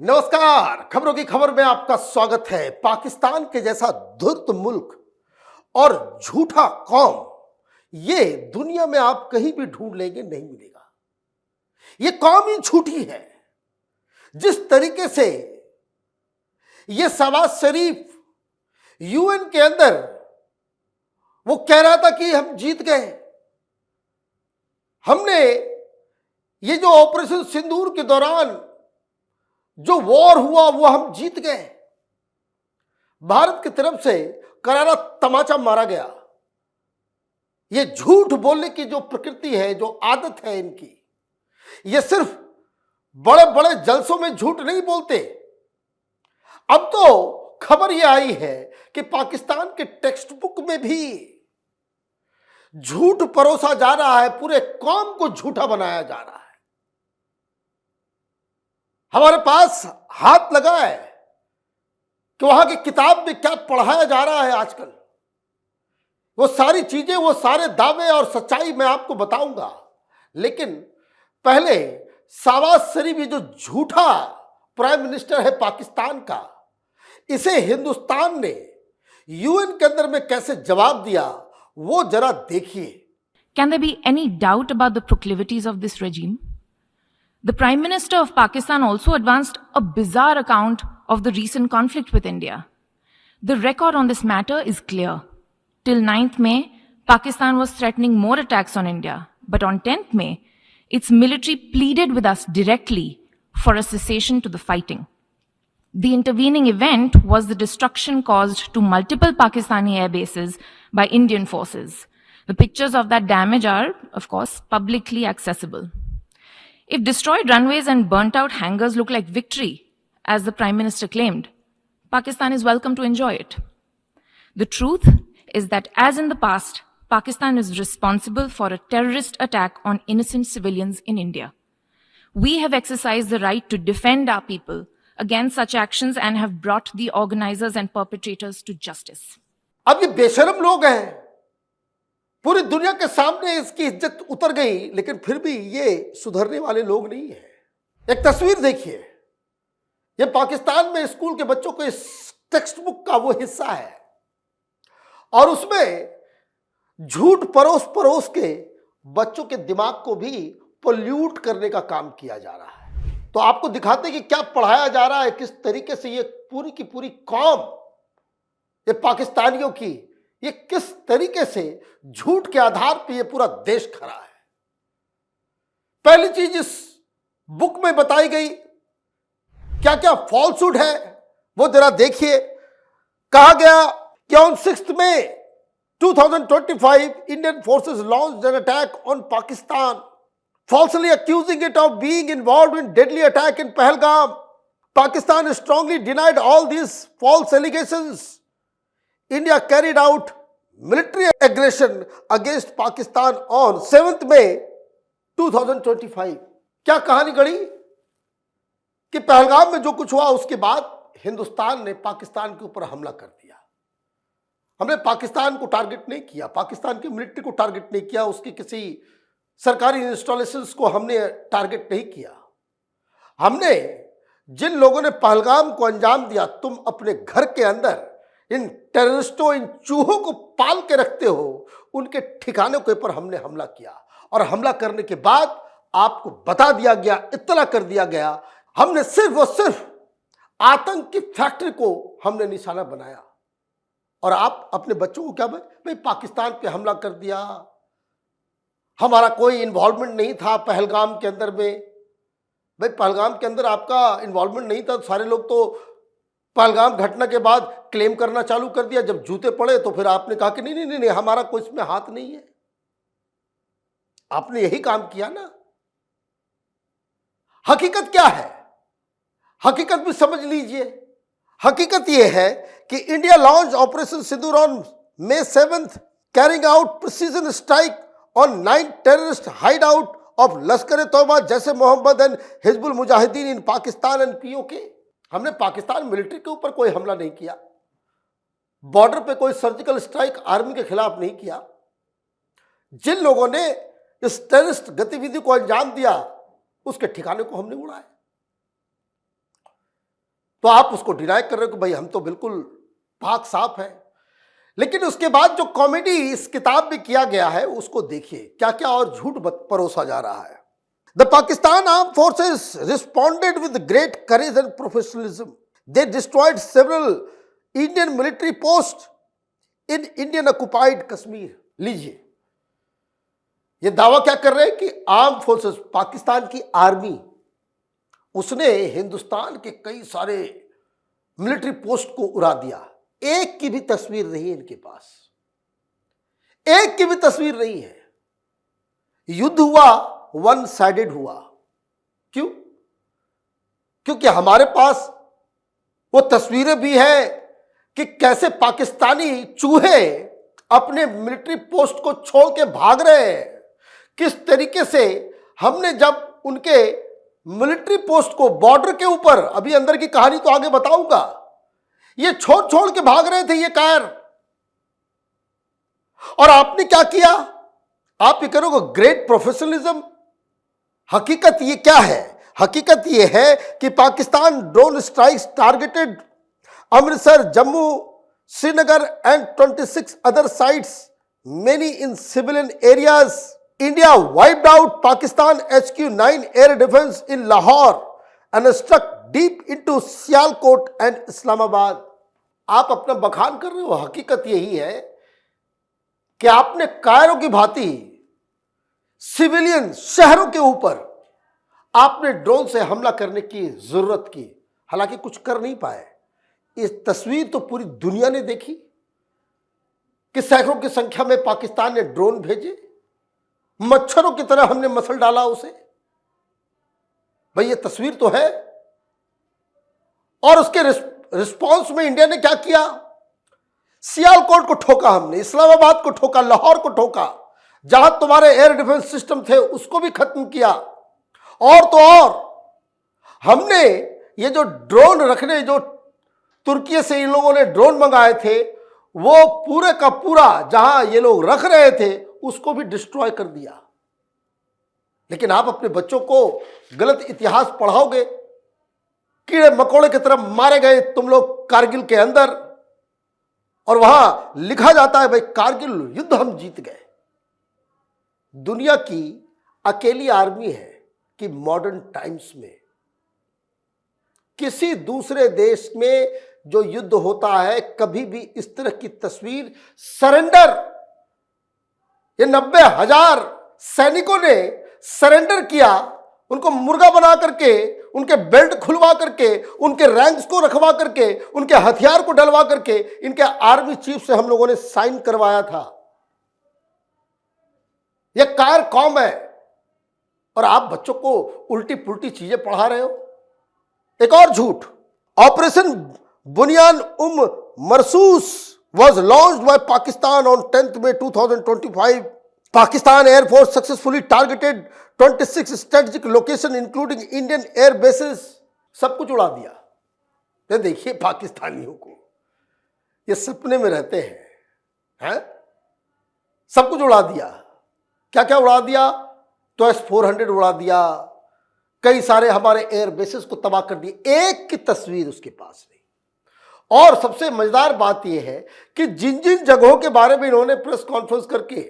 नमस्कार। खबरों की खबर में आपका स्वागत है। पाकिस्तान के जैसा धूर्त मुल्क और झूठा कौम ये दुनिया में आप कहीं भी ढूंढ लेंगे, नहीं मिलेगा। ये कौम ही झूठी है। जिस तरीके से ये शहबाज शरीफ यूएन के अंदर वो कह रहा था कि हम जीत गए, हमने ये जो ऑपरेशन सिंदूर के दौरान जो वॉर हुआ वो हम जीत गए, भारत की तरफ से करारा तमाचा मारा गया। ये झूठ बोलने की जो प्रकृति है, जो आदत है इनकी, ये सिर्फ बड़े बड़े जलसों में झूठ नहीं बोलते। अब तो खबर यह आई है कि पाकिस्तान के टेक्स्ट बुक में भी झूठ परोसा जा रहा है, पूरे कौम को झूठा बनाया जा रहा है। हमारे पास हाथ लगा है कि वहां की किताब में क्या पढ़ाया जा रहा है आजकल। वो सारी चीजें, वो सारे दावे और सच्चाई मैं आपको बताऊंगा, लेकिन पहले शहबाज शरीफ ये जो झूठा प्राइम मिनिस्टर है पाकिस्तान का, इसे हिंदुस्तान ने यूएन के अंदर में कैसे जवाब दिया वो जरा देखिए। Can there be any doubt about the proclivities of this regime? The Prime Minister of Pakistan also advanced a bizarre account of the recent conflict with India. The record on this matter is clear. Till 9th May, Pakistan was threatening more attacks on India. But on 10th May, its military pleaded with us directly for a cessation to the fighting. The intervening event was the destruction caused to multiple Pakistani air bases by Indian forces. The pictures of that damage are, of course, publicly accessible. If destroyed runways and burnt out hangars look like victory, as the Prime Minister claimed, Pakistan is welcome to enjoy it. The truth is that, as in the past, Pakistan is responsible for a terrorist attack on innocent civilians in India. We have exercised the right to defend our people against such actions and have brought the organizers and perpetrators to justice. अब ये बेशरम लोग हैं, पूरी दुनिया के सामने इसकी इज्जत उतर गई, लेकिन फिर भी ये सुधरने वाले लोग नहीं है। एक तस्वीर देखिए, ये पाकिस्तान में स्कूल के बच्चों को इस टेक्स्ट बुक का वो हिस्सा है और उसमें झूठ परोस परोस के बच्चों के दिमाग को भी पोल्यूट करने का काम किया जा रहा है। तो आपको दिखाते कि क्या पढ़ाया जा रहा है, किस तरीके से ये पूरी की पूरी कौम, ये पाकिस्तानियों की, ये किस तरीके से झूठ के आधार पर ये पूरा देश खड़ा है। पहली चीज इस बुक में बताई गई क्या क्या फॉल्सहुड है वो जरा देखिए। कहा गया कि on 6 May 2025 Indian forces launched an attack on Pakistan, falsely accusing it of being involved in deadly attack in Pahalgam. Pakistan strongly denied all these false allegations. India carried out military aggression against Pakistan on 7th May 2025. क्या कहानी गढ़ी कि पहलगाम में जो कुछ हुआ उसके बाद हिंदुस्तान ने पाकिस्तान के ऊपर हमला कर दिया। हमने पाकिस्तान को टारगेट नहीं किया, पाकिस्तान की मिलिट्री को टारगेट नहीं किया, उसकी किसी सरकारी इंस्टॉलेशंस को हमने टारगेट नहीं किया। हमने जिन लोगों ने पहलगाम को अंजाम दिया, तुम अपने घर के अंदर इन टेररिस्टों, इन चूहों को पाल के रखते हो, उनके ठिकानों के ऊपर हमने हमला किया और हमला करने के बाद आपको बता दिया गया, इत्तला कर दिया गया, हमने सिर्फ और सिर्फ आतंक की फैक्ट्री को हमने निशाना बनाया और आप अपने बच्चों को क्या भाई पाकिस्तान पे हमला कर दिया, हमारा कोई इन्वॉल्वमेंट नहीं था पहलगाम के अंदर में। भाई पहलगाम के अंदर आपका इन्वॉल्वमेंट नहीं था, सारे लोग तो पहलगाम घटना के बाद क्लेम करना चालू कर दिया। जब जूते पड़े तो फिर आपने कहा कि नहीं नहीं नहीं, नहीं हमारा कोई इसमें हाथ नहीं है। आपने यही काम किया ना। हकीकत क्या है, हकीकत भी समझ लीजिए। हकीकत यह है कि India launch operation Sindoor on May 7th, carrying out precision strike on 9 terrorist hideout of Lashkar-e-Taiba, जैसे Mohammed and Hizbul Mujahideen in Pakistan and PoK. हमने पाकिस्तान मिलिट्री के ऊपर कोई हमला नहीं किया, बॉर्डर पे कोई सर्जिकल स्ट्राइक आर्मी के खिलाफ नहीं किया। जिन लोगों ने इस टेररिस्ट गतिविधि को अंजाम दिया उसके ठिकाने को हमने उड़ाया। तो आप उसको डिनाई कर रहे हो कि भाई हम तो बिल्कुल पाक साफ है। लेकिन उसके बाद जो कॉमेडी इस किताब में किया गया है उसको देखिए, क्या क्या और झूठ परोसा जा रहा है। The Pakistan arm forces responded with great courage and professionalism. They destroyed several Indian military post in Indian occupied Kashmir. लीजिए, ये दावा क्या कर रहे हैं कि आर्म फोर्सेस, पाकिस्तान की आर्मी, उसने हिंदुस्तान के कई सारे मिलिट्री पोस्ट को उड़ा दिया। एक की भी तस्वीर नहीं है इनके पास, एक की भी तस्वीर नहीं है। युद्ध हुआ, वन साइडेड हुआ। क्यों? क्योंकि हमारे पास वो तस्वीरें भी है कि कैसे पाकिस्तानी चूहे अपने मिलिट्री पोस्ट को छोड़ के भाग रहे हैं, किस तरीके से हमने जब उनके मिलिट्री पोस्ट को बॉर्डर के ऊपर, अभी अंदर की कहानी तो आगे बताऊंगा, ये छोड़ छोड़ के भाग रहे थे ये कायर। और आपने क्या किया? आप ये करोगे ग्रेट प्रोफेशनलिज्म। हकीकत ये क्या है? हकीकत ये है कि Pakistan drone strikes targeted Amritsar, Jammu, Srinagar and 26 other sites, many in civilian areas. India wiped out Pakistan HQ-9 air defense in Lahore and struck deep into Sialkot and Islamabad. आप अपना बखान कर रहे हो, हकीकत यही है कि आपने कायरों की भांति सिविलियन शहरों के ऊपर आपने ड्रोन से हमला करने की जरूरत की, हालांकि कुछ कर नहीं पाए। इस तस्वीर तो पूरी दुनिया ने देखी कि सैकड़ों की संख्या में पाकिस्तान ने ड्रोन भेजे, मच्छरों की तरह हमने मसल डाला उसे। भाई ये तस्वीर तो है। और उसके रिस्पॉन्स में इंडिया ने क्या किया? सियालकोट को ठोका हमने, इस्लामाबाद को ठोका, लाहौर को ठोका, जहां तुम्हारे एयर डिफेंस सिस्टम थे उसको भी खत्म किया। और तो और हमने ये जो ड्रोन रखने, जो तुर्की से इन लोगों ने ड्रोन मंगाए थे, वो पूरे का पूरा जहां ये लोग रख रहे थे उसको भी डिस्ट्रॉय कर दिया। लेकिन आप अपने बच्चों को गलत इतिहास पढ़ाओगे, कीड़े मकोड़े की तरह मारे गए तुम लोग कारगिल के अंदर, और वहां लिखा जाता है भाई कारगिल युद्ध हम जीत गए। दुनिया की अकेली आर्मी है कि मॉडर्न टाइम्स में किसी दूसरे देश में जो युद्ध होता है कभी भी इस तरह की तस्वीर, सरेंडर, ये 90,000 सैनिकों ने सरेंडर किया, उनको मुर्गा बना करके, उनके बेल्ट खुलवा करके, उनके रैंक्स को रखवा करके, उनके हथियार को डलवा करके इनके आर्मी चीफ से हम लोगों ने साइन करवाया था। यह कायर कौम है और आप बच्चों को उल्टी पुल्टी चीजें पढ़ा रहे हो। एक और झूठ, operation बुनियान मरसूस was launched by Pakistan on 10th May 2025. Pakistan Air Force successfully targeted 26 strategic locations including Indian air bases. सब कुछ उड़ा दिया। ये देखिए पाकिस्तानियों को, ये सपने में रहते हैं? सब कुछ उड़ा दिया। क्या क्या उड़ा दिया? तो S-400 उड़ा दिया, कई सारे हमारे एयर बेसेस को तबाह कर दिए। एक की तस्वीर उसके पास नहीं। और सबसे मजेदार बात यह है कि जिन जिन जगहों के बारे में इन्होंने प्रेस कॉन्फ्रेंस करके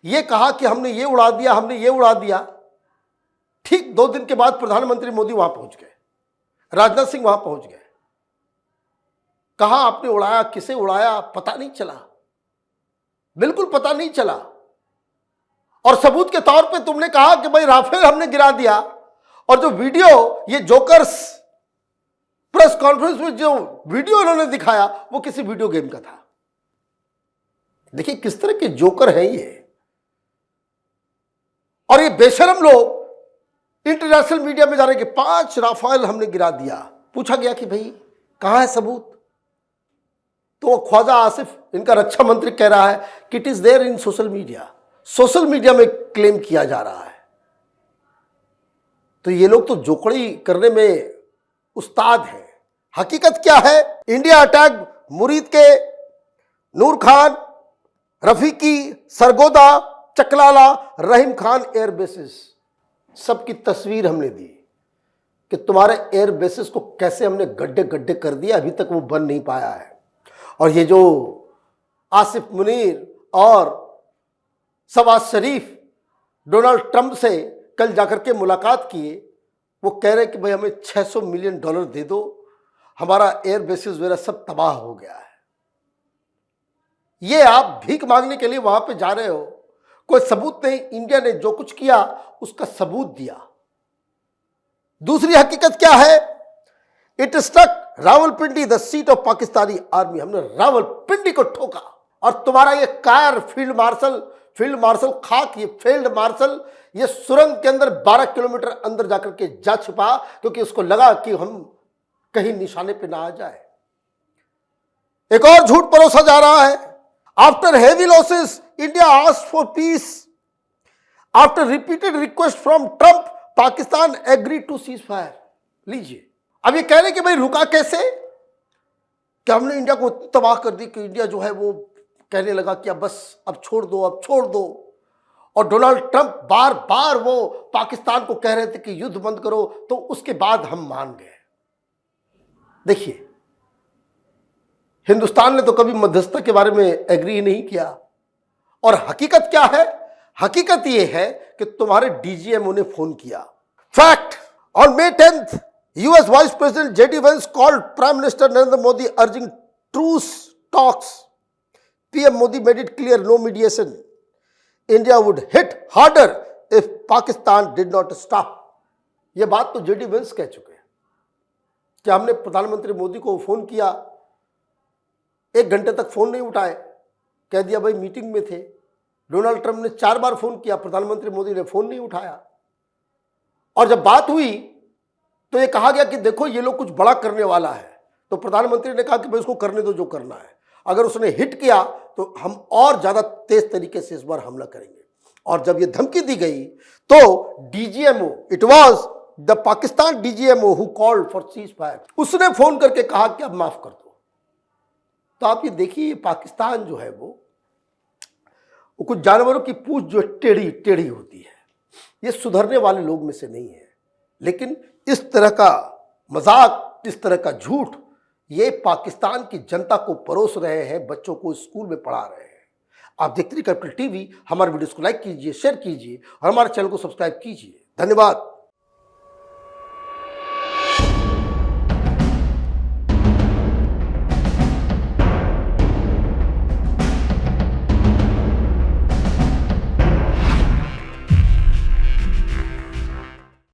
ये कहा कि हमने ये उड़ा दिया, हमने ये उड़ा दिया, ठीक 2 दिन के बाद प्रधानमंत्री मोदी वहां पहुंच गए, राजनाथ सिंह वहां पहुंच गए। कहा आपने उड़ाया, किसे उड़ाया, पता नहीं चला, बिल्कुल पता नहीं चला। और सबूत के तौर पे तुमने कहा कि भाई राफेल हमने गिरा दिया, और जो वीडियो ये जोकर्स प्रेस कॉन्फ्रेंस में जो वीडियो इन्होंने दिखाया वो किसी वीडियो गेम का था। देखिए किस तरह के जोकर हैं ये। और ये बेशरम लोग इंटरनेशनल मीडिया में जा रहे कि 5 राफेल हमने गिरा दिया। पूछा गया कि भाई कहां है सबूत? तो ख्वाजा आसिफ, इनका रक्षा मंत्री, कह रहा है कि it is there in social media. Social media में क्लेम किया जा रहा है। तो ये लोग तो जोकड़ी करने में उस्ताद है। हकीकत क्या है? इंडिया अटैक मुरीद के नूर खान, रफीकी, सरगोदा, चकलाला, रहीम खान एयर बेसिस। सबकी तस्वीर हमने दी कि तुम्हारे एयर बेसिस को कैसे हमने गड्ढे गड्ढे कर दिया, अभी तक वो बन नहीं पाया है। और ये जो आसिफ मुनीर और शहबाज शरीफ डोनाल्ड ट्रंप से कल जाकर के मुलाकात किए, वो कह रहे कि भाई हमें $600 मिलियन दे दो, हमारा एयर बेसिस वगैरह सब तबाह हो गया है। ये आप भीख मांगने के लिए वहां पे जा रहे हो, कोई सबूत नहीं। इंडिया ने जो कुछ किया उसका सबूत दिया। दूसरी हकीकत क्या है? It struck Rawalpindi the seat of Pakistani army. हमने रावलपिंडी को ठोका। और तुम्हारा ये कायर फील्ड मार्शल खाक, ये फील्ड मार्शल, ये सुरंग के अंदर 12 किलोमीटर अंदर जाकर के जा छिपा, क्योंकि उसको लगा कि हम कहीं निशाने पे ना आ जाए। एक और झूठ परोसा जा रहा है। After heavy losses India asked for peace. After repeated request from Trump, Pakistan agree to ceasefire. लीजिए, अब ये कह रहे कि भाई रुका कैसे? कि हमने इंडिया को तबाह कर दी कि इंडिया जो है वो कहने लगा कि अब बस, अब छोड़ दो। और डोनाल्ड ट्रंप बार बार वो पाकिस्तान को कह रहे थे कि युद्ध बंद करो, तो उसके बाद हम मान गए। देखिए, हिंदुस्तान ने तो कभी मध्यस्थता के बारे में एग्री नहीं किया। और हकीकत क्या है? हकीकत यह है कि तुम्हारे डीजीएमओ ने फोन किया। Fact, on May 10th, US Vice President JD Vance called Prime Minister Narendra Modi urging truce talks. PM Modi made it clear no mediation. India would hit harder if Pakistan did not stop. यह बात तो JD Vance कह चुके हैं कि हमने प्रधानमंत्री मोदी को फोन किया, 1 घंटे तक फोन नहीं उठाए, कह दिया भाई मीटिंग में थे। डोनाल्ड ट्रंप ने 4 बार फोन किया, प्रधानमंत्री मोदी ने फोन नहीं उठाया। और जब बात हुई तो ये कहा गया कि देखो ये लोग कुछ बड़ा करने वाला है, तो प्रधानमंत्री ने कहा कि भाई उसको करने दो जो करना है, अगर उसने हिट किया तो हम और ज्यादा तेज तरीके से इस बार हमला करेंगे। और जब ये धमकी दी गई तो DGMO, it was the Pakistan DGMO who called for cease fire, उसने फोन करके कहा कि अब माफ कर दो। तो आप ये देखिए, पाकिस्तान जो है वो कुछ जानवरों की पूंछ जो टेढ़ी टेढ़ी होती है, ये सुधरने वाले लोग में से नहीं है। लेकिन इस तरह का मजाक, इस तरह का झूठ ये पाकिस्तान की जनता को परोस रहे हैं, बच्चों को स्कूल में पढ़ा रहे हैं। आप देखते रहिए कैपिटल टीवी। हमारे वीडियोस को लाइक कीजिए, शेयर कीजिए और हमारे चैनल को सब्सक्राइब कीजिए। धन्यवाद।